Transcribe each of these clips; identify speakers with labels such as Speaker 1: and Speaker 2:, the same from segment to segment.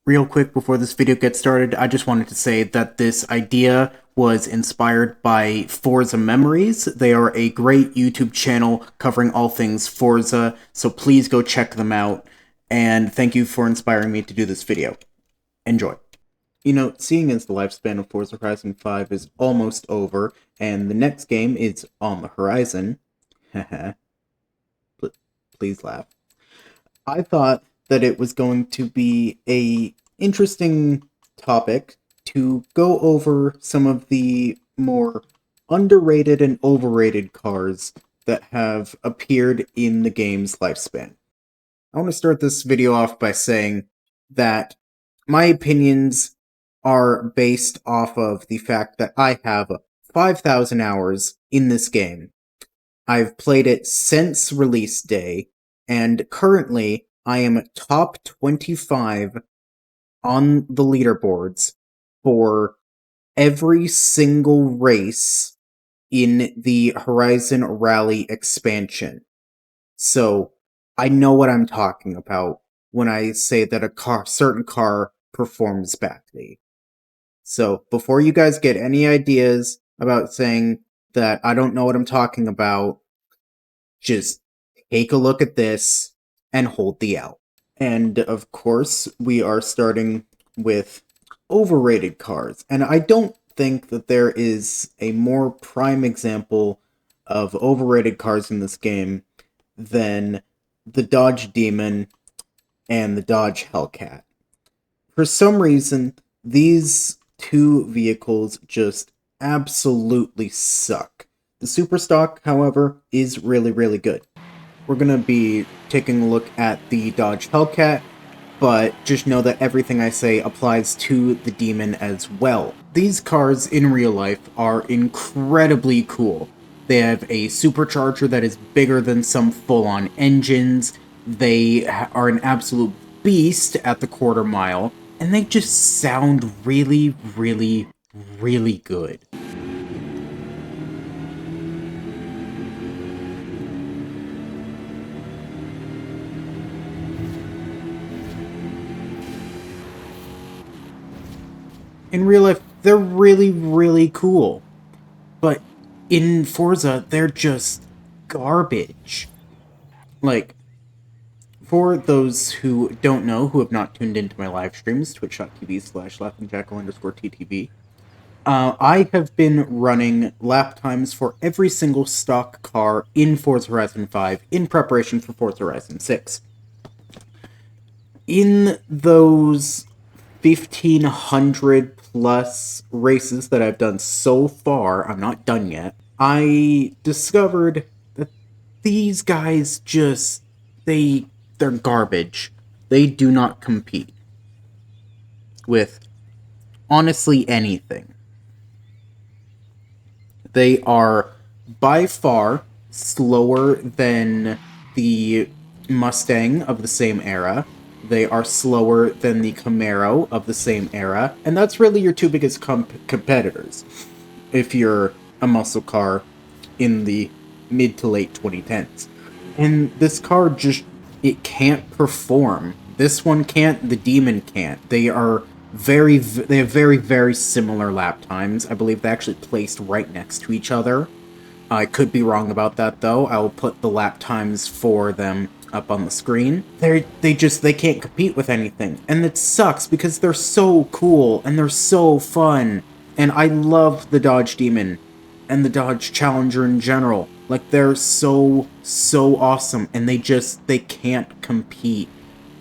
Speaker 1: Real quick before this video gets started, I just wanted to say that this idea was inspired by Forza Memories. They are a great YouTube channel covering all things Forza, so please go check them out, and thank you for inspiring me to do this video. Enjoy. You know, seeing as the lifespan of Forza Horizon 5 is almost over, and the next game is on the horizon, haha, please laugh, I thought that it was going to be a interesting topic to go over some of the more underrated and overrated cars that have appeared in the game's lifespan. I want to start this video off by saying that my opinions are based off of the fact that I have 5,000 hours in this game. I've played it since release day, and currently I am top 25 on the leaderboards for every single race in the Horizon Rally expansion. So I know what I'm talking about when I say that a certain car performs badly. So before you guys get any ideas about saying that I don't know what I'm talking about, just take a look at this and hold the L. And of course, we are starting with overrated cars. And I don't think that there is a more prime example of overrated cars in this game than the Dodge Demon and the Dodge Hellcat. For some reason, these two vehicles just absolutely suck. The Superstock, however, is really, really good. We're going to be taking a look at the Dodge Hellcat, but just know that everything I say applies to the Demon as well. These cars in real life are incredibly cool. They have a supercharger that is bigger than some full-on engines. They are an absolute beast at the quarter mile, and they just sound really, really, really good. In real life, they're really, really cool. But in Forza, they're just garbage. Like, for those who don't know, who have not tuned into my live streams, twitch.tv/laughingjackal_TTV, I have been running lap times for every single stock car in Forza Horizon 5 in preparation for Forza Horizon 6. In those 1,500 plus races that I've done so far, I'm not done yet, I discovered that these guys just, they're garbage. They do not compete with honestly anything. They are by far slower than the Mustang of the same era. They are slower than the Camaro of the same era, and that's really your two biggest competitors if you're a muscle car in the mid to late 2010s. And this car just, it can't perform. This one can't, the Demon can't. They have very, very similar lap times. I believe they actually placed right next to each other. I could be wrong about that, though. I will put the lap times for them up on the screen. They can't compete with anything. And it sucks because they're so cool and they're so fun. And I love the Dodge Demon and the Dodge Challenger in general. Like, they're so awesome, and they can't compete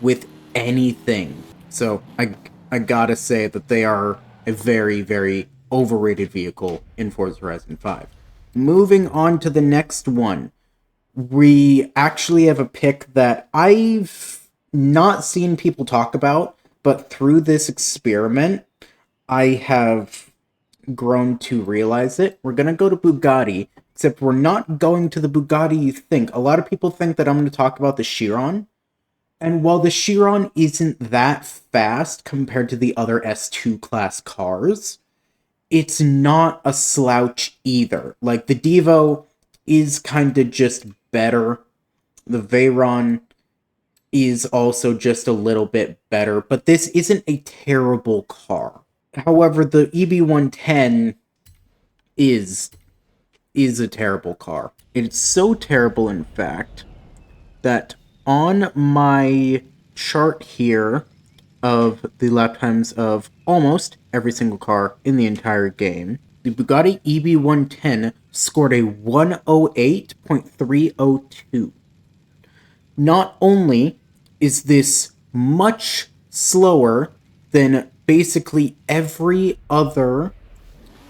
Speaker 1: with anything. So I gotta say that they are a very, very overrated vehicle in Forza Horizon 5. Moving on to the next one, we actually have a pick that I've not seen people talk about, but through this experiment, I have grown to realize it. We're gonna go to Bugatti, except we're not going to the Bugatti you think. A lot of people think that I'm going to talk about the Chiron, and while the Chiron isn't that fast compared to the other S2 class cars, it's not a slouch either. Like, the Devo is kind of just better. The Veyron is also just a little bit better, but this isn't a terrible car. However, the EB110 is a terrible car. It's so terrible, in fact, that on my chart here of the lap times of almost every single car in the entire game, the Bugatti EB110 scored a 108.302. Not only is this much slower than basically every other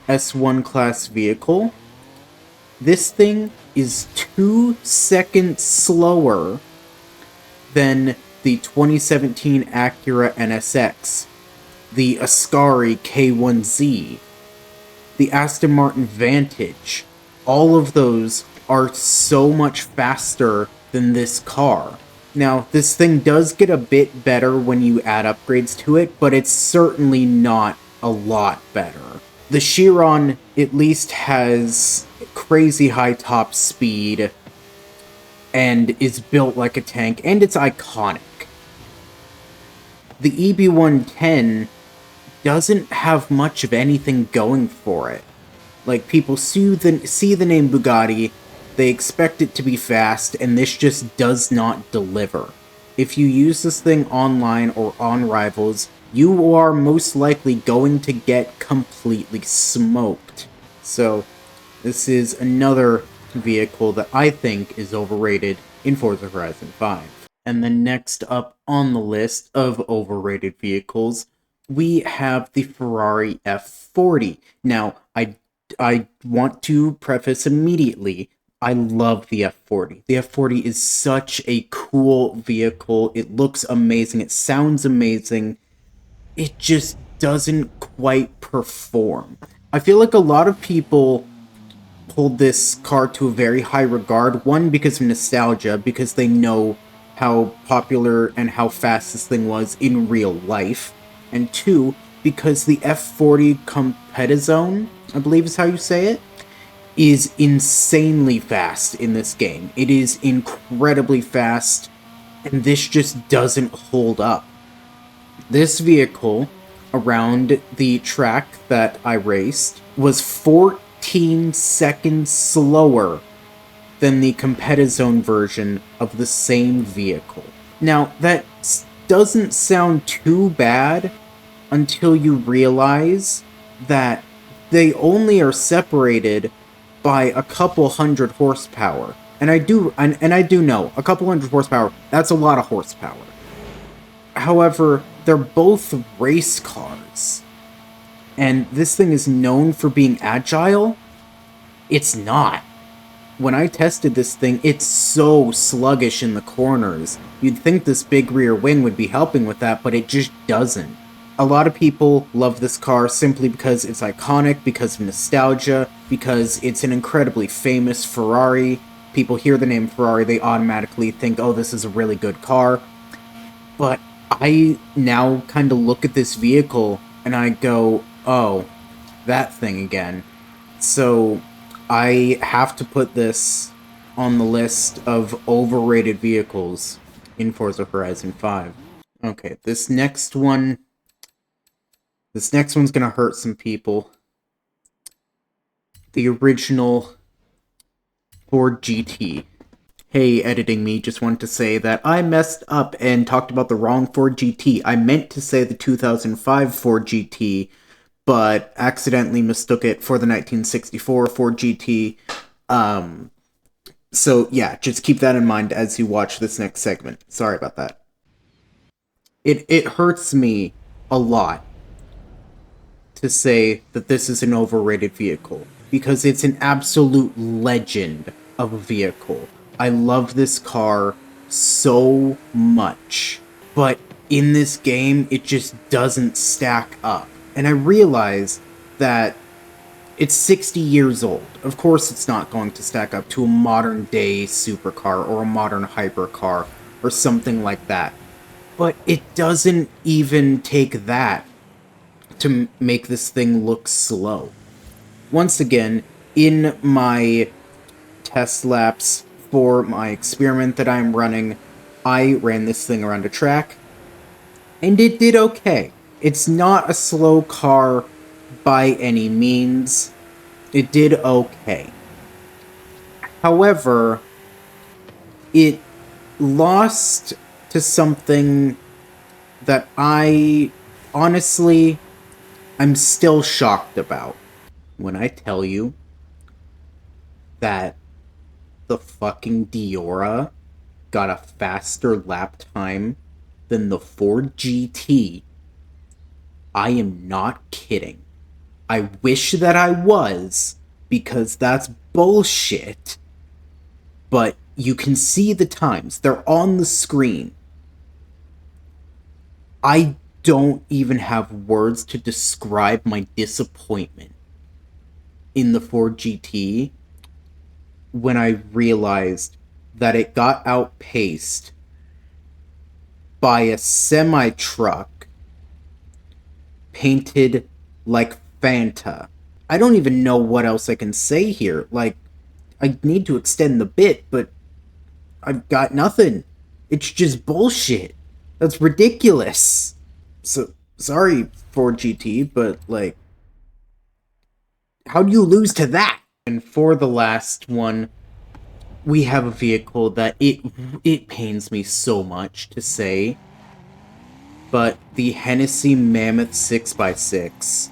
Speaker 1: S1 class vehicle, this thing is 2 seconds slower than the 2017 Acura NSX, the Ascari K1Z, the Aston Martin Vantage. All of those are so much faster than this car. Now, this thing does get a bit better when you add upgrades to it, but it's certainly not a lot better. The Chiron at least has crazy high top speed and is built like a tank, and it's iconic. The EB110 doesn't have much of anything going for it. Like, people see the name Bugatti, they expect it to be fast, and this just does not deliver. If you use this thing online or on Rivals, you are most likely going to get completely smoked. So, this is another vehicle that I think is overrated in Forza Horizon 5. And then next up on the list of overrated vehicles, we have the Ferrari F40. Now, I want to preface immediately, I love the F40. The F40 is such a cool vehicle. It looks amazing. It sounds amazing. It just doesn't quite perform. I feel like a lot of people hold this car to a very high regard. One, because of nostalgia, because they know how popular and how fast this thing was in real life. And two, because the F40 Competizione, I believe is how you say it, is insanely fast in this game. It is incredibly fast, and this just doesn't hold up. This vehicle, around the track that I raced, was 14 seconds slower than the Competizione version of the same vehicle. Now, that doesn't sound too bad until you realize that they only are separated by a couple hundred horsepower. And I do know, a couple hundred horsepower, that's a lot of horsepower. However, they're both race cars. And this thing is known for being agile. It's not. When I tested this thing, it's so sluggish in the corners. You'd think this big rear wing would be helping with that, but it just doesn't. A lot of people love this car simply because it's iconic, because of nostalgia, because it's an incredibly famous Ferrari. People hear the name Ferrari, they automatically think, oh, this is a really good car. But I now kind of look at this vehicle and I go, oh, that thing again. So I have to put this on the list of overrated vehicles in Forza Horizon 5. Okay, this next one's gonna hurt some people. The original Ford GT. Hey, editing me, just wanted to say that I messed up and talked about the wrong Ford GT. I meant to say the 2005 Ford GT, but accidentally mistook it for the 1964 Ford GT. So yeah, just keep that in mind as you watch this next segment. Sorry about that. It hurts me a lot to say that this is an overrated vehicle, because it's an absolute legend of a vehicle. I love this car so much, but in this game, it just doesn't stack up. And I realize that it's 60 years old. Of course it's not going to stack up to a modern day supercar or a modern hypercar or something like that. But it doesn't even take that to make this thing look slow. Once again, in my test laps for my experiment that I'm running, I ran this thing around a track, and it did okay. It's not a slow car by any means. It did okay. However, it lost to something that I'm still shocked about. When I tell you that the fucking Diora got a faster lap time than the Ford GT, I am not kidding. I wish that I was, because that's bullshit. But you can see the times. They're on the screen. I don't even have words to describe my disappointment in the Ford GT when I realized that it got outpaced by a semi-truck painted like Fanta. I don't even know what else I can say here. Like, I need to extend the bit, but I've got nothing. It's just bullshit. That's ridiculous. So, sorry, Ford GT, but, like, how do you lose to that? And for the last one, we have a vehicle that it pains me so much to say, but the Hennessy Mammoth 6x6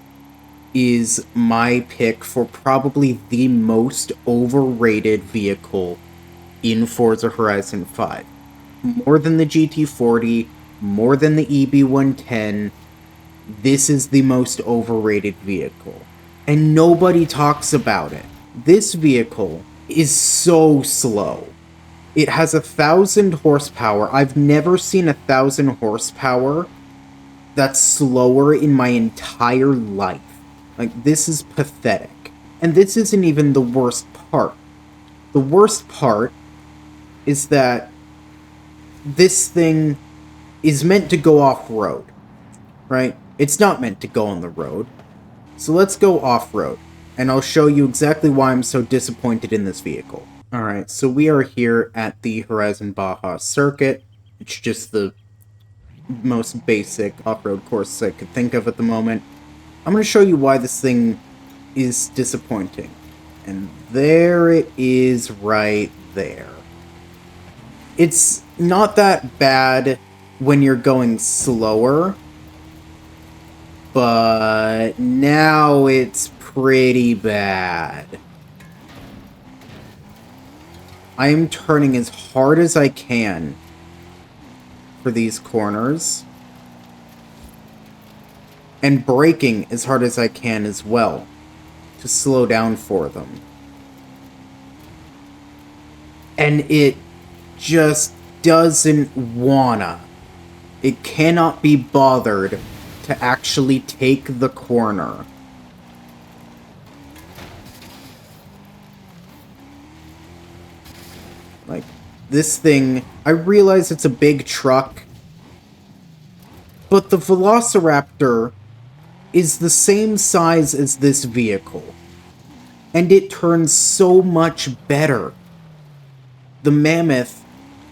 Speaker 1: is my pick for probably the most overrated vehicle in Forza Horizon 5. More than the GT40, more than the EB110, this is the most overrated vehicle. And nobody talks about it. This vehicle is so slow. It has 1,000 horsepower. I've never seen 1,000 horsepower that's slower in my entire life. Like, this is pathetic. And this isn't even the worst part. The worst part is that this thing is meant to go off-road, right? It's not meant to go on the road. So let's go off-road, and I'll show you exactly why I'm so disappointed in this vehicle. Alright, so we are here at the Horizon Baja circuit. It's just the most basic off-road course I could think of at the moment. I'm going to show you why this thing is disappointing. And there it is right there. It's not that bad when you're going slower, but now it's pretty bad. I am turning as hard as I can for these corners, and braking as hard as I can as well to slow down for them. And it just doesn't wanna. It cannot be bothered to actually take the corner. Like, this thing, I realize it's a big truck, but the Velociraptor is the same size as this vehicle, and it turns so much better. The Mammoth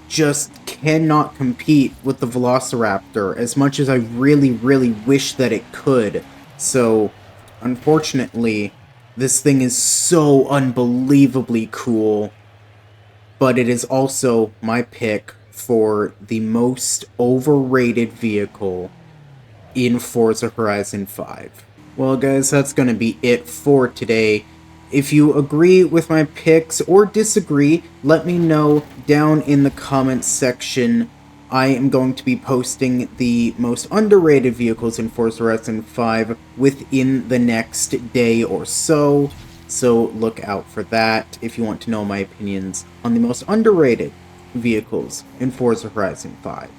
Speaker 1: just cannot compete with the Velociraptor as much as I really, really wish that it could. So, unfortunately, this thing is so unbelievably cool, but it is also my pick for the most overrated vehicle in Forza Horizon 5. Well, guys, that's going to be it for today. If you agree with my picks or disagree, let me know down in the comments section. I am going to be posting the most underrated vehicles in Forza Horizon 5 within the next day or so. So look out for that if you want to know my opinions on the most underrated vehicles in Forza Horizon 5.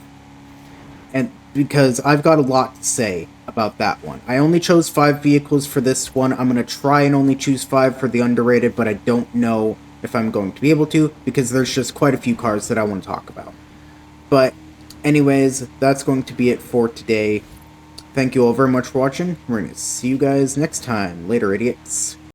Speaker 1: And because I've got a lot to say about that one. I only chose 5 vehicles for this one. I'm going to try and only choose 5 for the underrated, but I don't know if I'm going to be able to, because there's just quite a few cars that I want to talk about. But anyways, that's going to be it for today. Thank you all very much for watching. We're going to see you guys next time. Later, idiots.